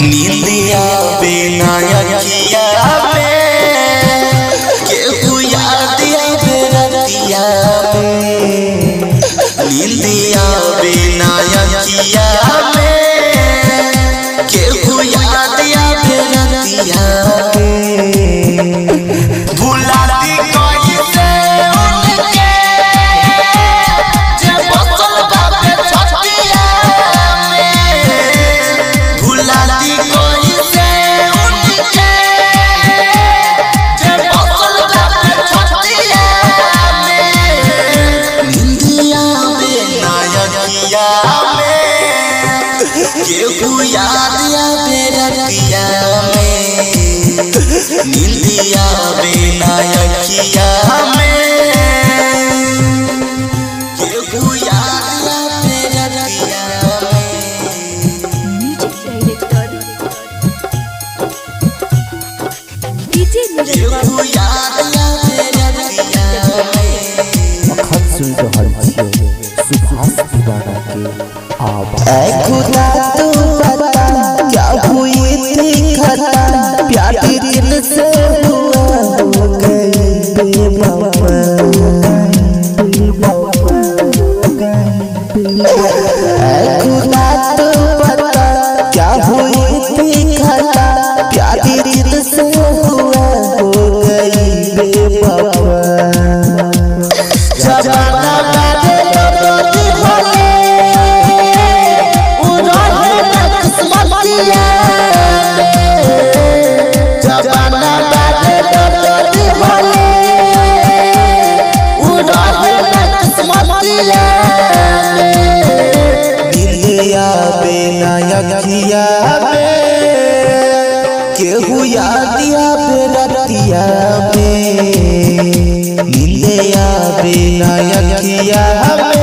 नींदिया बिना अखिया में केहू याद आवे रतिया में। नींदिया बिना अखिया में केहू याद आवे रतिया में। भुलाती कैसे उनके जे बसल बाबे छतिया में। भुलाती कैसे उनके जे बसल बाबे छतिया में। नींदिया बिना अखिया में केहू याद आवे रतिया में। नींदिया बिना अखिया में केहू याद आवे रतिया में। म्यूजिक डायरेक्टर डीजे केहू याद आवे रतिया में। अखन सुन रहल छियै सुभाष दीवाना के आवाज। खुदा तू बता क्या हुई थी खता, प्यार दिल से हुआ हो गई बेवफा। खुदा तू बता क्या हुई थी खता, प्यार दिल से हुआ हो गई बेवफा। जमाना बाटे रोटी भले उड़ाहे ना किस्मतिया में। जमाना बाटे रोटी भले उड़ाहे ना किस्मतिया में। नींदिया बिना अखिया में केहू याद आवे रतिया में। नींदिया बिना अखिया में